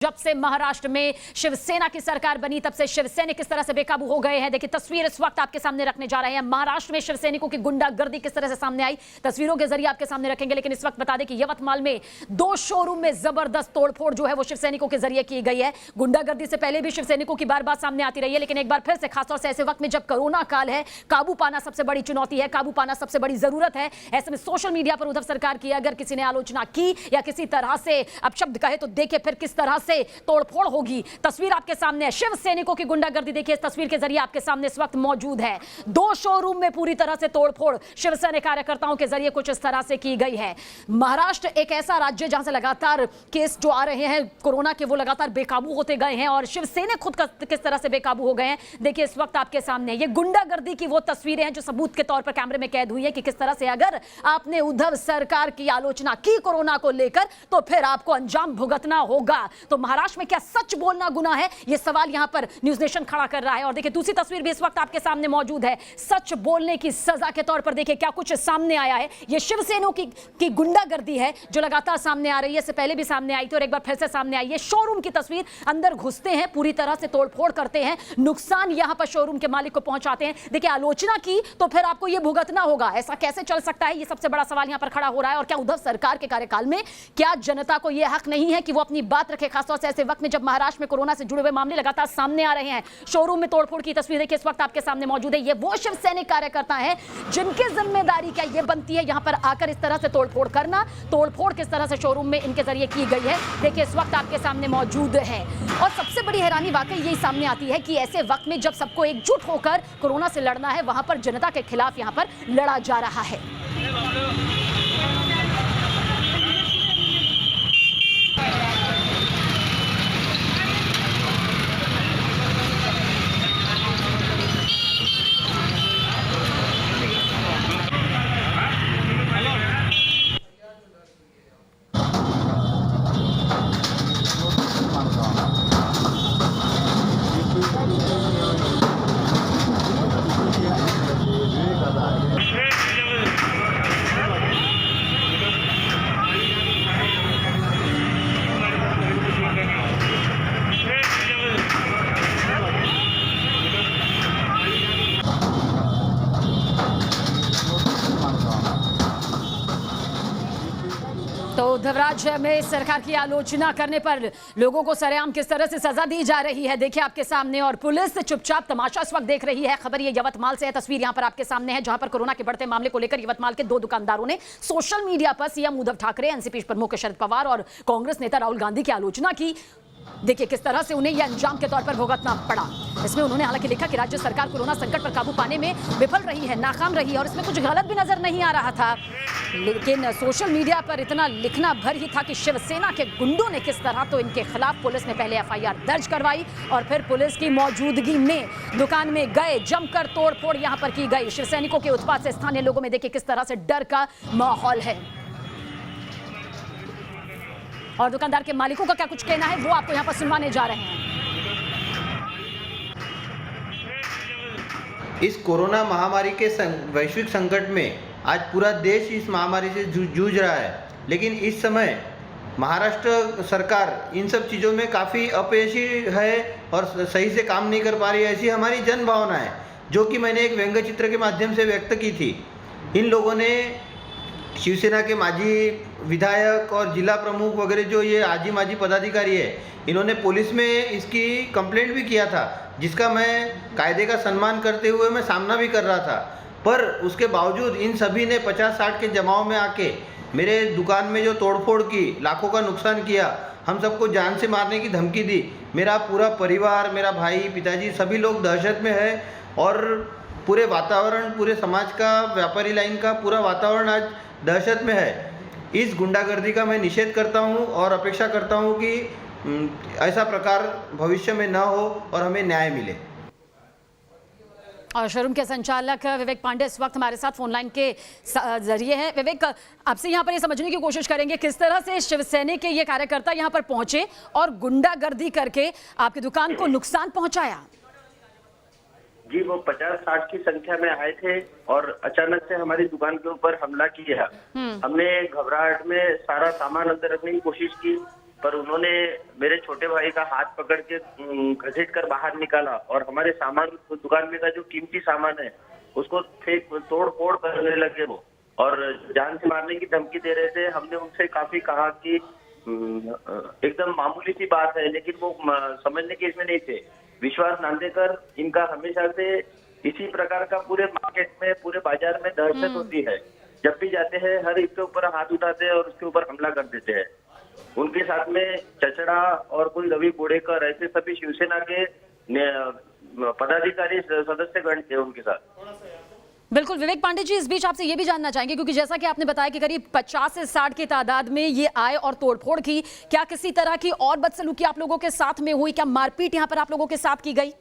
जब से महाराष्ट्र में शिवसेना की सरकार बनी तब से शिवसैनिक किस तरह से बेकाबू हो गए हैं। देखिए तस्वीर इस वक्त आपके सामने रखने जा रहे हैं। महाराष्ट्र में शिवसैनिकों की गुंडागर्दी किस तरह से सामने आई, तस्वीरों के जरिए आपके सामने रखेंगे। लेकिन इस वक्त बता दें कि यवतमाल में 2 शोरूम में जबरदस्त तोड़फोड़ जो है वो शिवसैनिकों के जरिए की गई है। गुंडागर्दी से पहले भी शिवसैनिकों की बार बार सामने आती रही है, लेकिन एक बार फिर से खासतौर से ऐसे वक्त में जब कोरोना काल है, काबू पाना सबसे बड़ी चुनौती है, काबू पाना सबसे बड़ी जरूरत है। ऐसे में सोशल मीडिया पर उद्धव सरकार की अगर किसी ने आलोचना की या किसी तरह से अपशब्द कहे तो देखिए फिर किस तरह से तोड़फोड़ होगी। तस्वीर आपके सामने है, शिव सैनिकों की गुंडागर्दी देखिए इस तस्वीर के जरिए आपके सामने इस वक्त मौजूद है। 2 शोरूम में पूरी तरह से तोड़फोड़ शिवसेना कार्यकर्ताओं के जरिए कुछ इस तरह से की गई है। महाराष्ट्र एक ऐसा राज्य जहां से लगातार केस जो आ रहे हैं कोरोना के वो लगातार बेकाबू होते गए हैं और शिवसेना खुद किस तरह से बेकाबू हो गए हैं। देखिए इस वक्त आपके सामने ये गुंडागर्दी की वो तस्वीरें हैं जो सबूत के तौर पर कैमरे में कैद हुई है कि किस तरह से अगर आपने उद्धव सरकार की आलोचना की कोरोना को लेकर तो फिर आपको अंजाम भुगतना होगा। तो महाराष्ट्र में क्या सच बोलना गुनाह है, यह सवाल यहां पर न्यूज नेशन खड़ा कर रहा है। और देखिए दूसरी तस्वीर भी इस वक्त आपके सामने मौजूद है। सच बोलने की सजा के तौर पर देखिए क्या कुछ सामने आया है। यह शिवसेना की गुंडागर्दी है जो लगातार सामने आ रही है, इससे पहले भी सामने आई थी और एक बार फिर से सामने आई है। शोरूम की तस्वीर, अंदर घुसते हैं, पूरी तरह से तोड़फोड़ करते हैं, नुकसान यहां पर शोरूम के मालिक को पहुंचाते हैं। देखिए आलोचना की तो फिर आपको यह भुगतना होगा, ऐसा कैसे चल सकता है, यह सबसे बड़ा सवाल यहां पर खड़ा हो रहा है। और क्या उद्धव सरकार के कार्यकाल में क्या जनता को यह हक नहीं है कि वो अपनी बात रखे, खासतौर से ऐसे वक्त में जब महाराष्ट्र में कोरोना से जुड़े हुए मामले लगातार सामने आ रहे हैं। शोरूम में तोड़फोड़ की तस्वीर देखिए इस वक्त आपके सामने मौजूद है। ये वो शिवसैनिक कार्यकर्ता हैं जिनकी जिम्मेदारी क्या ये बनती है यहां पर आकर इस तरह से तोड़फोड़ करना। तोड़फोड़ किस तरह से शोरूम में इनके जरिए की गई है देखिए इस वक्त आपके सामने मौजूद है। और सबसे बड़ी हैरानी वाकई यही सामने आती है कि ऐसे वक्त में जब सबको एकजुट होकर कोरोना से लड़ना है, वहां पर जनता के खिलाफ यहां पर लड़ा जा रहा है। तो उद्धवराज में सरकार की आलोचना करने पर लोगों को सरेआम किस तरह से सजा दी जा रही है देखिए आपके सामने। और पुलिस चुपचाप तमाशा इस वक्त देख रही है। खबर ये यवतमाल से है, तस्वीर यहां पर आपके सामने है जहां पर कोरोना के बढ़ते मामले को लेकर यवतमाल के 2 दुकानदारों ने सोशल मीडिया पर सीएम उद्धव ठाकरे, एनसीपी प्रमुख शरद पवार और कांग्रेस नेता राहुल गांधी की आलोचना की। देखिए किस तरह से उन्हें यह अंजाम के तौर पर भुगतना पड़ा। इसमें उन्होंने हालांकि लिखा कि राज्य सरकार कोरोना संकट पर काबू पाने में विफल रही है, नाकाम रही है और इसमें कुछ गलत भी नजर नहीं आ रहा था। लेकिन सोशल मीडिया पर इतना लिखना भर ही था कि शिवसेना के गुंडों ने किस तरह, तो इनके खिलाफ पुलिस ने पहले एफआईआर दर्ज करवाई और फिर पुलिस की मौजूदगी में दुकान में गए, जमकर तोड़फोड़ यहां पर की गई। शिवसैनिकों के उत्पात से स्थानीय लोगों में देखिए किस तरह से डर का माहौल है और दुकानदार के मालिकों का क्या कुछ कहना है वो आपको यहां पर सुनवाने जा रहे हैं। इस कोरोना महामारी के वैश्विक संकट में आज पूरा देश इस महामारी से जूझ रहा है, लेकिन इस समय महाराष्ट्र सरकार इन सब चीज़ों में काफ़ी अपयशी है और सही से काम नहीं कर पा रही है, ऐसी हमारी जन भावना है जो कि मैंने एक व्यंग्य चित्र के माध्यम से व्यक्त की थी। इन लोगों ने शिवसेना के माजी विधायक और जिला प्रमुख वगैरह जो ये आजी माजी पदाधिकारी है, इन्होंने पुलिस में इसकी कंप्लेंट भी किया था, जिसका मैं कायदे का सम्मान करते हुए मैं सामना भी कर रहा था। पर उसके बावजूद इन सभी ने 50-60 के जमाव में आके मेरे दुकान में जो तोड़फोड़ की, लाखों का नुकसान किया, हम सबको जान से मारने की धमकी दी। मेरा पूरा परिवार, मेरा भाई, पिताजी सभी लोग दहशत में है और पूरे वातावरण, पूरे समाज का, व्यापारी लाइन का पूरा वातावरण आज दहशत में है। इस गुंडागर्दी का मैं निषेध करता हूं और अपेक्षा करता हूं कि ऐसा प्रकार भविष्य में न हो और हमें न्याय मिले। और शोरूम के संचालक विवेक पांडे इस वक्त हमारे साथ फोन लाइन के जरिए हैं। विवेक, आपसे यहाँ पर ये समझने की कोशिश करेंगे किस तरह से शिवसेना के ये कार्यकर्ता यहाँ पर पहुंचे और गुंडागर्दी करके आपकी दुकान को नुकसान पहुंचाया। जी, वो 50-60 की संख्या में आए थे और अचानक से हमारी दुकान के ऊपर हमला किया। हमने घबराहट में सारा सामान अंदर रखने की कोशिश की, पर उन्होंने मेरे छोटे भाई का हाथ पकड़ के घसीट कर बाहर निकाला और हमारे सामान, दुकान में का जो कीमती सामान है उसको तोड़ फोड़ करने लगे वो, और जान से मारने की धमकी दे रहे थे। हमने उनसे काफी कहा कि एकदम मामूली सी बात है, लेकिन वो समझने के इसमें नहीं थे। विश्वास नांदेकर, इनका हमेशा से इसी प्रकार का पूरे मार्केट में, पूरे बाजार में दहशत होती है। जब भी जाते हैं हर इसके ऊपर हाथ उठाते हैं और उसके ऊपर हमला कर देते हैं। उनके साथ में चचड़ा और कोई रवि बोड़ेकर, ऐसे सभी शिवसेना के पदाधिकारी सदस्यगण थे उनके साथ। बिल्कुल विवेक पांडे जी, इस बीच आपसे ये भी जानना चाहेंगे, क्योंकि जैसा कि आपने बताया कि करीब 50 से 60 की तादाद में ये आए और तोड़फोड़ की, क्या किसी तरह की और बदसलूकी आप लोगों के साथ में हुई? क्या मारपीट यहाँ पर आप लोगों के साथ की गई?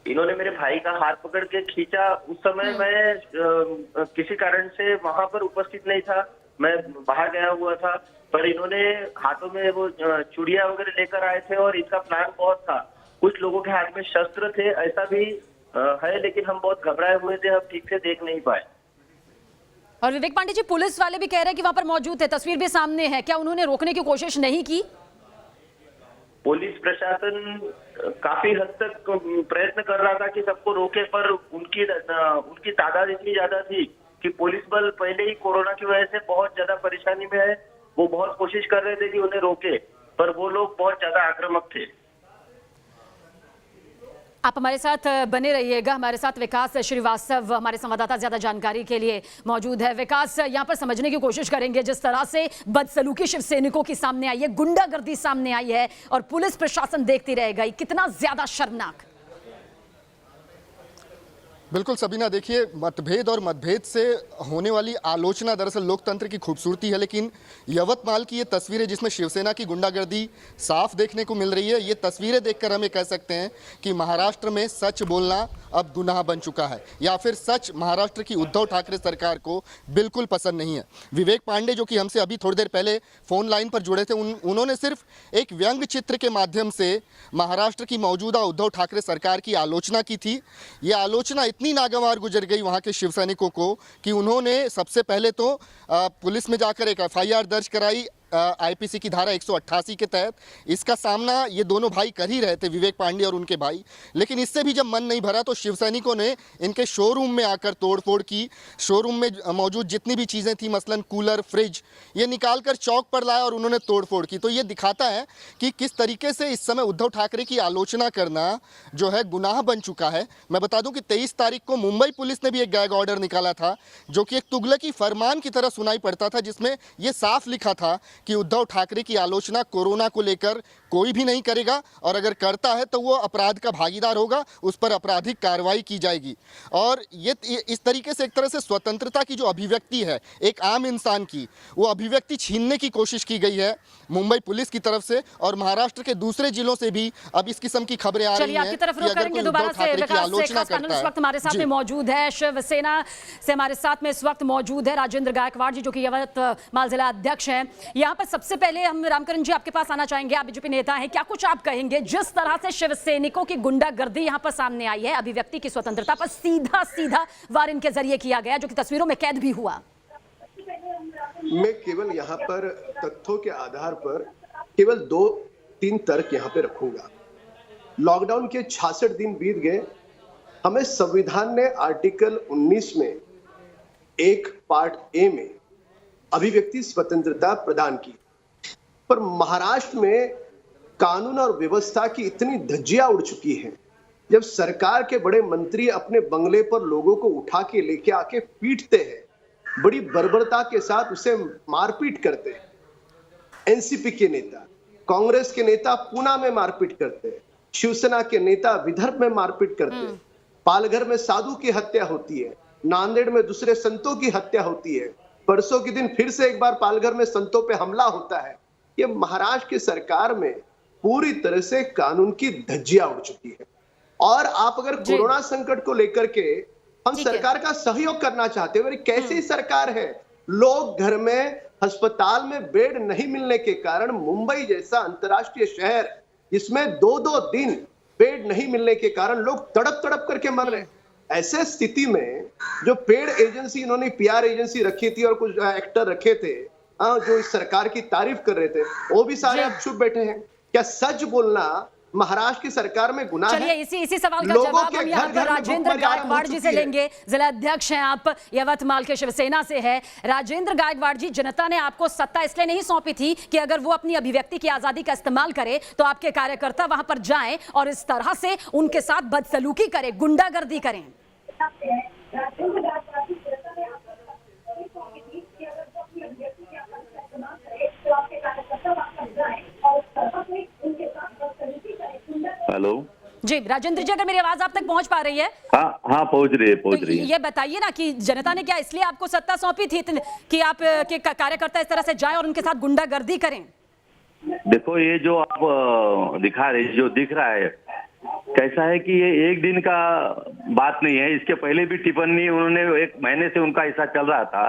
इन्होंने मेरे भाई का हाथ पकड़ के खींचा। उस समय मैं किसी कारण से वहां पर उपस्थित नहीं था, मैं बाहर गया हुआ था, पर इन्होंने हाथों में वो चूड़ियां वगैरह लेकर आए थे और इसका प्लान बहुत था। कुछ लोगों के हाथ में शस्त्र थे, ऐसा भी है, लेकिन हम बहुत घबराए हुए थे, हम ठीक से देख नहीं पाए। और विवेक पांडे जी, पुलिस वाले भी कह रहे हैं कि वहां पर मौजूद है, तस्वीर भी सामने है, क्या उन्होंने रोकने की कोशिश नहीं की? पुलिस प्रशासन काफी हद तक प्रयत्न कर रहा था कि सबको रोके, पर उनकी तादाद इतनी ज्यादा थी कि पुलिस बल पहले ही कोरोना की वजह से बहुत ज्यादा परेशानी में है। वो बहुत कोशिश कर रहे थे कि उन्हें रोके, पर वो लोग बहुत ज्यादा आक्रामक थे। आप हमारे साथ बने रहिएगा। हमारे साथ विकास श्रीवास्तव, हमारे संवाददाता, ज्यादा जानकारी के लिए मौजूद है। विकास, यहाँ पर समझने की कोशिश करेंगे, जिस तरह से बदसलूकी शिव सैनिकों की सामने आई है, गुंडागर्दी सामने आई है और पुलिस प्रशासन देखती रह गई, कितना ज्यादा शर्मनाक। बिल्कुल सबीना, देखिए मतभेद और मतभेद से होने वाली आलोचना दरअसल लोकतंत्र की खूबसूरती है, लेकिन यवतमाल की ये तस्वीरें जिसमें शिवसेना की गुंडागर्दी साफ देखने को मिल रही है, ये तस्वीरें देखकर हम ये कह सकते हैं कि महाराष्ट्र में सच बोलना अब गुनाह बन चुका है, या फिर सच महाराष्ट्र की उद्धव ठाकरे सरकार को बिल्कुल पसंद नहीं है। विवेक पांडे, जो कि हमसे अभी थोड़ी देर पहले फोन लाइन पर जुड़े थे, उन्होंने सिर्फ एक व्यंग्य चित्र के माध्यम से महाराष्ट्र की मौजूदा उद्धव ठाकरे सरकार की आलोचना की थी। ये आलोचना इतनी नागवार गुजर गई वहां के शिव सैनिकों को कि उन्होंने सबसे पहले तो पुलिस में जाकर एक एफआईआर दर्ज कराई आईपीसी की धारा 188 के तहत। इसका सामना ये दोनों भाई कर ही रहे थे, विवेक पांडे और उनके भाई, लेकिन इससे भी जब मन नहीं भरा तो शिव सैनिकों ने इनके शोरूम में आकर तोड़फोड़ की। शोरूम में मौजूद जितनी भी चीज़ें थी, मसलन कूलर, फ्रिज, ये निकाल कर चौक पर लाया और उन्होंने तोड़फोड़ की। तो ये दिखाता है कि किस तरीके से इस समय उद्धव ठाकरे की आलोचना करना जो है गुनाह बन चुका है। मैं बता दूं कि 23 तारीख को मुंबई पुलिस ने भी एक गैग ऑर्डर निकाला था, जो कि एक तुगलकी फरमान की तरह सुनाई पड़ता था, जिसमें ये साफ लिखा था कि उद्धव ठाकरे की आलोचना कोरोना को लेकर कोई भी नहीं करेगा, और अगर करता है तो वो अपराध का भागीदार होगा, उस पर आपराधिक कार्रवाई की जाएगी। और ये इस तरीके से एक तरह से स्वतंत्रता की जो अभिव्यक्ति है एक आम इंसान की, वो अभिव्यक्ति छीनने की कोशिश की गई है मुंबई पुलिस की तरफ से, और महाराष्ट्र के दूसरे जिलों से भी अब इस किस्म की खबरें आ रही हैं कि अगर कोई उद्धव ठाकरे की आलोचना करता है। इस वक्त हमारे साथ में मौजूद है, शिवसेना से हमारे साथ में इस वक्त मौजूद है राजेंद्र गायकवाड़ जी, जो कि यवतमाल जिला अध्यक्ष हैं। यहाँ पर सबसे पहले हम रामकरण जी आपके पास आना चाहेंगे, आप बीजेपी नेता हैं, क्या कुछ आप कहेंगे जिस तरह से शिव सैनिकों की गुंडागर्दी यहाँ पर सामने आई है, अभिव्यक्ति की स्वतंत्रता पर सीधा वार इनके जरिए किया गया, जो कि तस्वीरों में कैद भी हुआ? मैं केवल यहाँ पर तथ्यों के आधार पर केवल 2-3 तर्क यहाँ पे रखूंगा। लॉकडाउन के 66 दिन बीत गए, हमें संविधान ने आर्टिकल 19 में एक पार्ट ए में अभिव्यक्ति स्वतंत्रता प्रदान की, पर महाराष्ट्र में कानून और व्यवस्था की इतनी धज्जियां उड़ चुकी है। जब सरकार के बड़े मंत्री अपने बंगले पर लोगों को उठा के लेके आके पीटते हैं, बड़ी बर्बरता के साथ उसे मारपीट करते हैं, एनसीपी के नेता, कांग्रेस के नेता पूना में मारपीट करते हैं, शिवसेना के नेता विदर्भ में मारपीट करते हैं, पालघर में साधु की हत्या होती है, नांदेड़ में दूसरे संतों की हत्या होती है, परसों के दिन फिर से एक बार पालघर में संतों पे हमला होता है। ये महाराष्ट्र की सरकार में पूरी तरह से कानून की धज्जियां उड़ चुकी है। और आप अगर कोरोना संकट को लेकर के हम सरकार का सहयोग करना चाहते हैं, कैसी सरकार है? लोग घर में, अस्पताल में बेड नहीं मिलने के कारण मुंबई जैसा अंतर्राष्ट्रीय शहर, जिसमें 2-2 दिन बेड नहीं मिलने के कारण लोग तड़प करके मर रहे हैं। ऐसे स्थिति में जो पेड एजेंसी, इन्होंने पीआर एजेंसी रखी थी और कुछ एक्टर रखे थे, जो इस सरकार की तारीफ कर रहे थे, वो भी सारे अब चुप बैठे हैं। क्या सच बोलना महाराष्ट्र की सरकार में गुनाह चलिए है? इसी सवाल का लोगों जवाब के हम यहाँ घर पर घर में राजेंद्र भूखमरी आरंभ हो गायकवाड़ जी से चुकी है। लेंगे। जिला अध्यक्ष हैं आप यवतमाल के, शिवसेना से है। राजेंद्र गायकवाड़ जी, जनता ने आपको सत्ता इसलिए नहीं सौंपी थी कि अगर वो अपनी अभिव्यक्ति की आजादी का इस्तेमाल करे तो आपके कार्यकर्ता वहां पर जाएं और इस तरह से उनके साथ बदसलूकी करें, गुंडागर्दी करें। हेलो जी राजेंद्र जी, अगर मेरी आवाज आप तक पहुंच पा रही है? हाँ हाँ, पहुंच रही है, पहुंच रही है। ये बताइए ना कि जनता ने क्या इसलिए आपको सत्ता सौंपी थी कि आप के कार्यकर्ता इस तरह से जाएं और उनके साथ गुंडागर्दी करें? देखो, ये जो आप दिखा रहे, जो दिख रहा है, कैसा है कि ये एक दिन का बात नहीं है। इसके पहले भी टिप्पणी उन्होंने 1 महीने से उनका ऐसा चल रहा था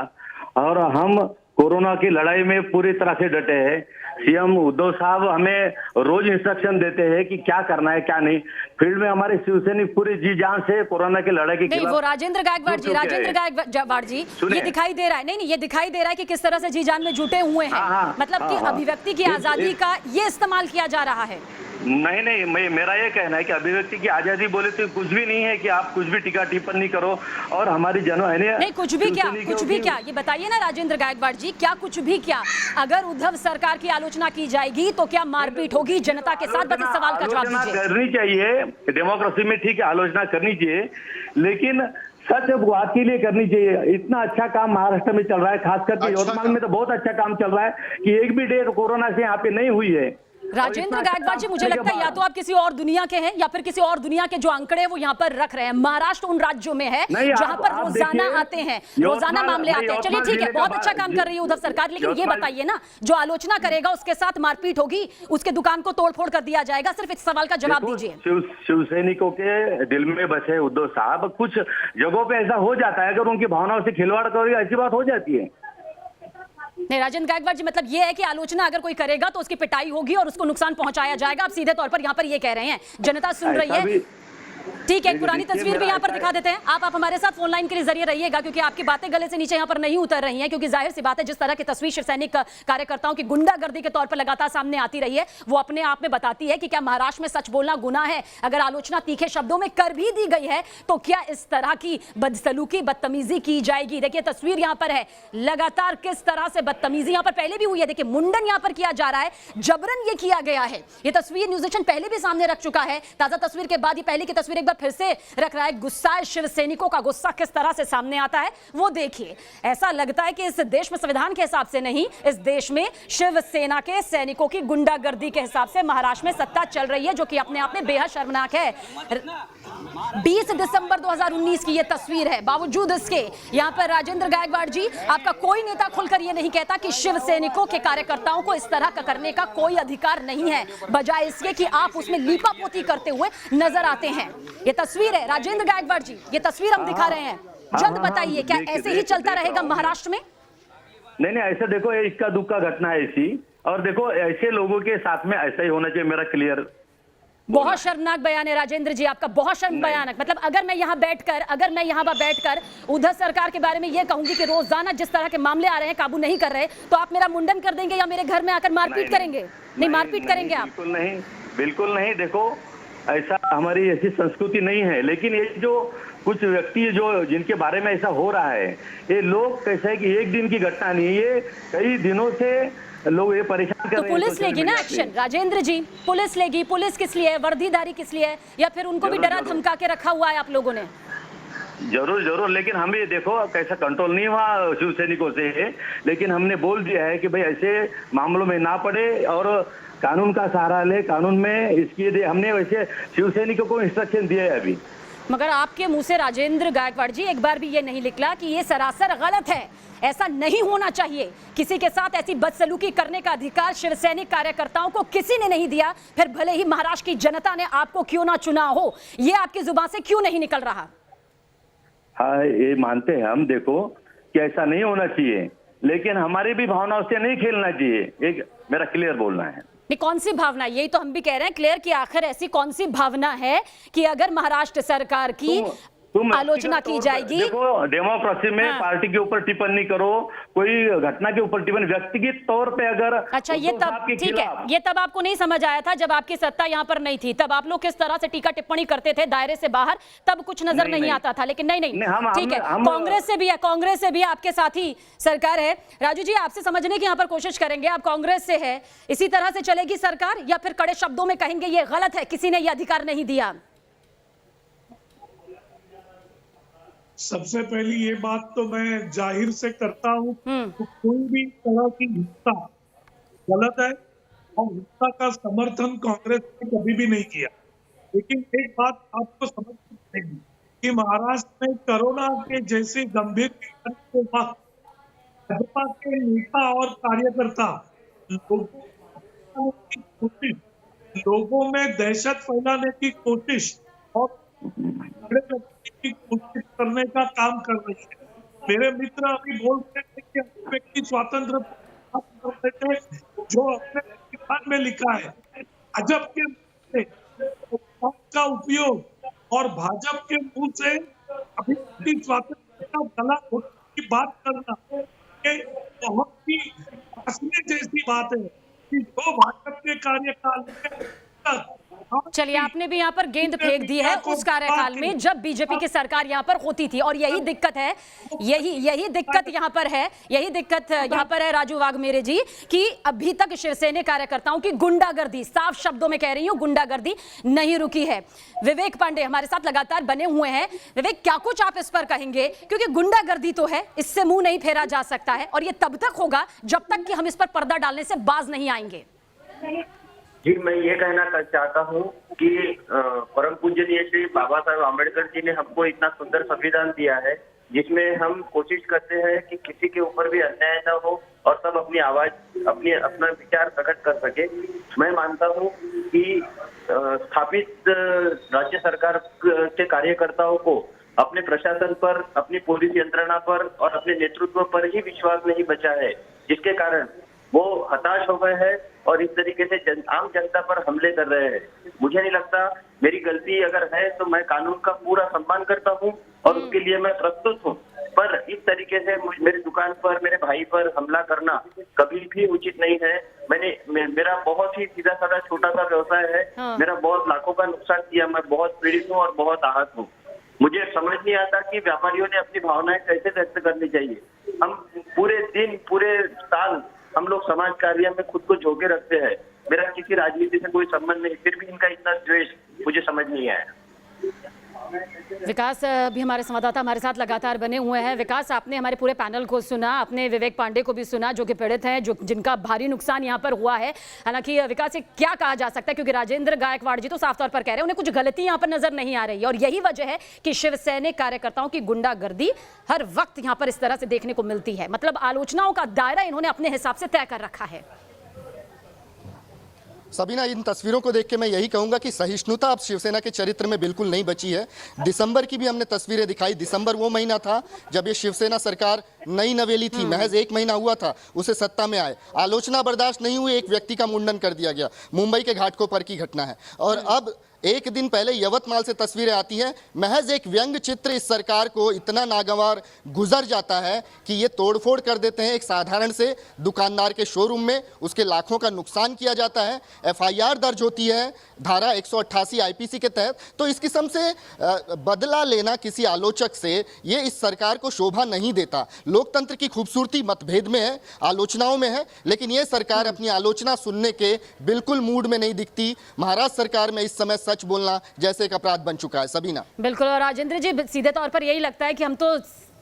और हम कोरोना की लड़ाई में पूरी तरह से डटे हैं। सीएम उद्धव साहब हमें रोज इंस्ट्रक्शन देते हैं कि क्या करना है क्या नहीं। फील्ड में हमारे शिवसैनिक पूरी जी जान से कोरोना की लड़ाई के नहीं, खिलाफ। वो राजेंद्र गायकवाड़ जी, ये दिखाई दे रहा है, नहीं ये दिखाई दे रहा है कि किस तरह से जी जान में जुटे हुए हैं। मतलब कि अभिव्यक्ति की आजादी का ये इस्तेमाल किया जा रहा है। नहीं, मेरा ये कहना है कि अभिव्यक्ति की आजादी बोले तो कुछ भी नहीं है कि आप कुछ भी टीका टिप्पणी करो और हमारी नहीं, कुछ भी क्या, ये बताइए ना राजेंद्र गायकवाड़ जी, क्या कुछ भी क्या? अगर उद्धव सरकार की आलोचना की जाएगी तो क्या मारपीट होगी जनता के साथ? बस इस सवाल का जवाब दीजिए। करनी चाहिए, डेमोक्रेसी में ठीक है, आलोचना करनी चाहिए, लेकिन सच बात के लिए करनी चाहिए। इतना अच्छा काम महाराष्ट्र में चल रहा है, खास करके यवतमाल में तो बहुत अच्छा काम चल रहा है कि एक भी डे कोरोना से यहाँ पे नहीं हुई है। राजेंद्र गायकवाड़ जी, मुझे लगता है या तो आप किसी और दुनिया के हैं या फिर किसी और दुनिया के जो आंकड़े वो यहाँ पर रख रहे हैं। महाराष्ट्र उन राज्यों में है जहां पर रोजाना आते हैं, रोजाना मामले आते हैं। चलिए ठीक है, बहुत अच्छा काम कर रही है उद्धव सरकार, लेकिन ये बताइए ना, जो आलोचना करेगा उसके साथ मारपीट होगी, उसके दुकान को तोड़फोड़ कर दिया जाएगा? सिर्फ इस सवाल का जवाब दीजिए। शिव सैनिकों के दिल में बसे उद्धव साहब, कुछ जगहों पे ऐसा हो जाता है, अगर उनकी भावनाओं से खिलवाड़ करोगे ऐसी बात हो जाती है। नहीं राजेंद्र गायकवाड़ जी, मतलब ये है कि आलोचना अगर कोई करेगा तो उसकी पिटाई होगी और उसको नुकसान पहुंचाया जाएगा। आप सीधे तौर पर यहाँ पर ये कह रहे हैं, जनता सुन रही है। ठीक है, एक पुरानी तस्वीर भी यहाँ पर दिखा देते हैं। आप हमारे साथ फोन लाइन के जरिए रहिएगा, क्योंकि आपकी बातें गले से नीचे यहाँ पर नहीं उतर रही हैं, क्योंकि जाहिर सी बात है जिस तरह की तस्वीर शिवसैनिक कार्यकर्ताओं की गुंडागर्दी के तौर पर लगातार सामने आती रही है, वो अपने आप में बताती है कि क्या महाराष्ट्र में सच बोलना गुनाह है? अगर आलोचना तीखे शब्दों में कर भी दी गई है तो क्या इस तरह की बदसलूकी, बदतमीजी की जाएगी? देखिए तस्वीर यहाँ पर है, लगातार किस तरह से बदतमीजी यहाँ पर पहले भी हुई है। देखिए मुंडन यहाँ पर किया जा रहा है, जबरन ये किया गया है। ये तस्वीर न्यूज एशियन पहले भी सामने रख चुका है। ताजा तस्वीर के बाद ये पहले की तस्वीर एक बार फिर से रख रहा है। गुस्सा, शिव सैनिकों का गुस्सा किस तरह से सामने आता है वो देखिए। ऐसा लगता है कि इस देश में संविधान के हिसाब से नहीं, इस देश में शिवसेना के सैनिकों की गुंडागर्दी के हिसाब से महाराष्ट्र में सत्ता चल रही है, जो कि अपने आप में बेहद शर्मनाक है। 20 दिसंबर 2019 की ये तस्वीर है। बावजूद इसके यहाँ पर राजेंद्र गायकवाड़ जी, आपका कोई नेता खुलकर ये नहीं कहता कि शिव सैनिकों के कार्यकर्ताओं को इस तरह का करने का कोई अधिकार नहीं है, बजाय इसके कि आप उसमें लीपापोती करते हुए नजर आते हैं। ये तस्वीर है राजेंद्र गायकवाड़ जी, ये तस्वीर हम दिखा रहे हैं। जल्द बताइए, क्या ऐसे ही चलता रहेगा महाराष्ट्र में? नहीं, ऐसा देखो, ये इक्का दुक्का घटना है ऐसी, और देखो ऐसे लोगों के साथ में ऐसा ही होना चाहिए। मेरा क्लियर, बहुत शर्मनाक बयान है राजेंद्र जी आपका, बहुत शर्मनाक। मतलब अगर मैं यहाँ बैठकर उद्धव सरकार के बारे में ये कहूंगी कि रोजाना जिस तरह के मामले आ रहे हैं काबू नहीं कर रहे, तो आप मेरा मुंडन कर देंगे या मेरे घर में आकर मारपीट करेंगे? नहीं, मारपीट करेंगे आप? बिल्कुल नहीं। देखो, ऐसा हमारी ऐसी संस्कृति नहीं है, लेकिन ये जो कुछ व्यक्ति जो जिनके बारे में ऐसा हो रहा है, ये लोग कैसे है कि एक दिन की घटना नहीं, ये कई दिनों से लोग ये परेशान कर रहे हैं। तो पुलिस लेगी ना एक्शन राजेंद्र जी, पुलिस लेगी। पुलिस किस लिए है? वर्दीधारी किस लिए है? या फिर उनको भी डरा धमका के रखा हुआ है आप लोगों ने? जरूर, लेकिन हम ये देखो कैसा कंट्रोल नहीं हुआ शिव सैनिकों से, लेकिन हमने बोल दिया है कि भाई ऐसे मामलों में ना पड़े और कानून का सहारा ले। कानून में इसकी हमने वैसे शिव सैनिकों को इंस्ट्रक्शन दिए है अभी। मगर आपके मुंह से राजेंद्र गायकवाड़ जी एक बार भी ये नहीं निकला कि ये सरासर गलत है, ऐसा नहीं होना चाहिए। किसी के साथ ऐसी बदसलूकी करने का अधिकार शिवसैनिक कार्यकर्ताओं को किसी ने नहीं दिया, फिर भले ही महाराष्ट्र की जनता ने आपको क्यों ना चुना हो। ये आपकी जुबान से क्यों नहीं निकल रहा? हाँ, ये मानते हैं हम, देखो कि ऐसा नहीं होना चाहिए, लेकिन हमारी भी भावनाओं से नहीं खेलना चाहिए। एक मेरा क्लियर बोलना है। कौन सी भावना? यही तो हम भी कह रहे हैं क्लियर, कि आखिर ऐसी कौन सी भावना है कि अगर महाराष्ट्र सरकार की तुम आलोचना व्यक्तिगत की तौर पर- जाएगी। देखो, डेमोक्रेसी में हाँ। पार्टी के ऊपर टिप्पणी करो, कोई घटना के ऊपर टिप्पणी, व्यक्तिगत तौर पे अगर अच्छा, ये उद्धव तब साहब के ठीक है, खिलाफ- ये तब आपको नहीं समझ आया था जब आपकी सत्ता यहाँ पर नहीं थी, तब आप लोग किस तरह से टीका टिप्पणी करते थे दायरे से बाहर, तब कुछ नजर नहीं आता था। लेकिन नहीं, ठीक है, कांग्रेस से भी है, कांग्रेस से भी आपके साथी सरकार है। राजू जी, आपसे समझने की यहाँ पर कोशिश करेंगे, आप कांग्रेस से है, इसी तरह से चलेगी सरकार या फिर कड़े शब्दों में कहेंगे ये गलत है, किसी ने ये अधिकार नहीं दिया? सबसे पहली ये बात तो मैं जाहिर से करता हूँ तो कोई भी तरह की हिंसा गलत है और हिंसा का समर्थन कांग्रेस ने कभी भी नहीं किया। लेकिन एक बात आपको समझनी पड़ेगी कि महाराष्ट्र में कोरोना के जैसी गंभीर बीमारी के वक्त भाजपा के नेता और कार्यकर्ता लोगों में दहशत फैलाने की कोशिश और की कोशिश करने का काम कर रही है। मेरे मित्र अभी बोलते हैं कि व्यक्ति स्वतंत्र थे, जो अपने संविधान में लिखा है भाजपा के का उपयोग और भाजपा के मुंह से अभिव्यक्ति स्वातंत्र का गला घोटने की बात करना, ये बहुत ही हंसने जैसी बात है कि जो भाजपा के कार्यकाल में चलिए, आपने भी यहाँ पर गेंद फेंक दी है उस कार्यकाल में जब बीजेपी की सरकार यहाँ पर होती थी, और यही दिक्कत है, यही दिक्कत यहाँ पर है, यही दिक्कत यहाँ पर है राजू वाघमेरे जी, कि अभी तक शिवसेना कार्यकर्ताओं की गुंडागर्दी, साफ शब्दों में कह रही हूँ, गुंडागर्दी नहीं रुकी है। विवेक पांडे हमारे साथ लगातार बने हुए हैं। विवेक, क्या कुछ आप इस पर कहेंगे? क्योंकि गुंडागर्दी तो है, इससे मुंह नहीं फेरा जा सकता है, और ये तब तक होगा जब तक कि हम इस पर पर्दा डालने से बाज नहीं आएंगे। जी, मैं ये कहना चाहता हूँ कि परम पूजनीय श्री बाबा साहेब आम्बेडकर जी ने हमको इतना सुंदर संविधान दिया है जिसमें हम कोशिश करते हैं कि किसी के ऊपर भी अन्याय न हो और सब अपनी आवाज, अपना विचार प्रकट कर सके। मैं मानता हूँ कि स्थापित राज्य सरकार के कार्यकर्ताओं को अपने प्रशासन पर, अपनी पुलिस यंत्रणा पर और अपने नेतृत्व पर ही विश्वास नहीं बचा है, जिसके कारण वो हताश हो गए हैं और इस तरीके से आम जनता पर हमले कर रहे हैं। मुझे नहीं लगता, मेरी गलती अगर है तो मैं कानून का पूरा सम्मान करता हूं और उसके लिए मैं प्रस्तुत हूं, पर इस तरीके से मेरी दुकान पर, मेरे भाई पर हमला करना कभी भी उचित नहीं है। मेरा बहुत ही सीधा साधा छोटा सा व्यवसाय है, मेरा बहुत लाखों का नुकसान किया, मैं बहुत पीड़ित हूँ और बहुत आहत हूँ। मुझे समझ नहीं आता कि व्यापारियों ने अपनी भावनाएं कैसे व्यक्त करनी चाहिए। हम पूरे दिन, पूरे साल हम लोग समाज कार्य में खुद को झोंके रखते हैं। मेरा किसी राजनीति से कोई संबंध नहीं, फिर भी इनका इतना द्वेष मुझे समझ नहीं आया। विकास भी हमारे संवाददाता हमारे साथ लगातार बने हुए हैं। विकास, आपने हमारे पूरे पैनल को सुना, आपने विवेक पांडे को भी सुना जो कि पीड़ित हैं, जिनका भारी नुकसान यहाँ पर हुआ है। हालांकि विकास, ये क्या कहा जा सकता है, क्योंकि राजेंद्र गायकवाड़ जी तो साफ तौर पर कह रहे हैं उन्हें कुछ गलती यहाँ पर नजर नहीं आ रही है, और यही वजह है कि शिवसैनिक कार्यकर्ताओं की गुंडागर्दी हर वक्त यहाँ पर इस तरह से देखने को मिलती है। मतलब आलोचनाओं का दायरा इन्होंने अपने हिसाब से तय कर रखा है। सबीना, इन तस्वीरों को देख के मैं यही कहूंगा कि सहिष्णुता अब शिवसेना के चरित्र में बिल्कुल नहीं बची है। दिसंबर की भी हमने तस्वीरें दिखाई। दिसंबर वो महीना था जब ये शिवसेना सरकार नई नवेली थी, महज 1 महीना हुआ था उसे सत्ता में आए। आलोचना बर्दाश्त नहीं हुई, एक व्यक्ति का मुंडन कर दिया गया। मुंबई के घाटकोपर की घटना है। और अब एक दिन पहले यवतमाल से तस्वीरें आती हैं। महज एक व्यंग चित्र इस सरकार को इतना नागवार गुजर जाता है कि ये तोड़फोड़ कर देते हैं एक साधारण से दुकानदार के शोरूम में, उसके लाखों का नुकसान किया जाता है। एफआईआर दर्ज होती है धारा 188 आईपीसी के तहत। तो इस किस्म से बदला लेना किसी आलोचक से ये इस सरकार को शोभा नहीं देता। लोकतंत्र की खूबसूरती मतभेद में है, आलोचनाओं में है, लेकिन ये सरकार अपनी आलोचना सुनने के बिल्कुल मूड में नहीं दिखती। महाराष्ट्र सरकार में इस समय सच बोलना जैसे एक अपराध बन चुका है। सबीना, बिल्कुल। और राजेंद्र जी, सीधे तौर पर यही लगता है कि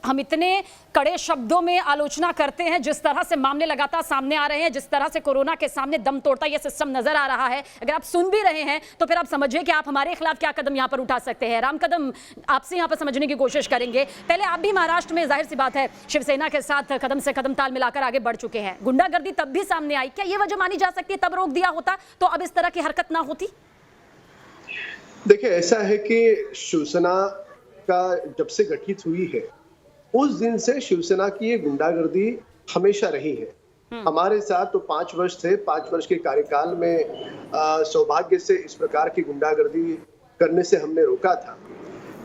हम इतने कड़े शब्दों में आलोचना करते हैं, जिस तरह से मामले लगातार सामने आ रहे हैं, जिस तरह से कोरोना के सामने दम तोड़ता ये सिस्टम नजर आ रहा है, अगर आप सुन भी रहे हैं तो फिर आप समझिए कि आप हमारे खिलाफ क्या कदम यहाँ पर उठा सकते हैं। राम कदम, आपसे यहाँ पर समझने की कोशिश करेंगे। पहले आप भी महाराष्ट्र में जाहिर सी बात है शिवसेना के साथ कदम से कदम ताल मिलाकर आगे बढ़ चुके हैं। गुंडागर्दी तब भी सामने आई, क्या ये वजह मानी जा सकती है तब रोक दिया होता तो अब इस तरह की हरकत ना होती? देखिए, ऐसा है कि शिवसेना का जब से गठित हुई है उस दिन से शिवसेना की ये गुंडागर्दी हमेशा रही है। हमारे साथ तो 5 वर्ष थे, 5 वर्ष के कार्यकाल में सौभाग्य से इस प्रकार की गुंडागर्दी करने से हमने रोका था।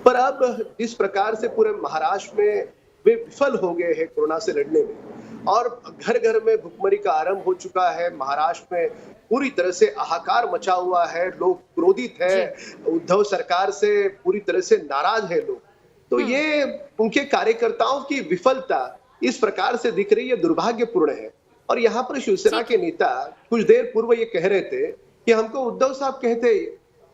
पर अब जिस प्रकार से पूरे महाराष्ट्र में वे विफल हो गए हैं कोरोना से लड़ने में और घर घर में भुखमरी का आरंभ हो चुका है, महाराष्ट्र में पूरी तरह से हाहाकार मचा हुआ है, लोग क्रोधित है, उद्धव सरकार से पूरी तरह से नाराज है लोग। तो ये उनके कार्यकर्ताओं की विफलता इस प्रकार से दिख रही है, दुर्भाग्यपूर्ण है। और यहाँ पर शिवसेना के नेता कुछ देर पूर्व ये कह रहे थे कि हमको उद्धव साहब कहते,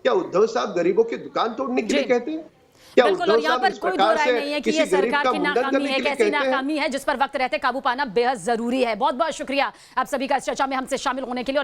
क्या उद्धव साहब गरीबों की दुकान तोड़ने के लिए कहते हैं? क्या बिल्कुल, और उद्धव यहाँ साहब पर इस कोई प्रकार दो राय से नहीं है कि किसी ये गरीब सरकार का की मुंडन नाकामी करने है, के लिए कैसी कहते हैं? नाकामी है जिस पर वक्त रहते काबू पाना बेहद जरूरी है। बहुत बहुत शुक्रिया आप सभी का इस चर्चा में हमसे शामिल होने के लिए।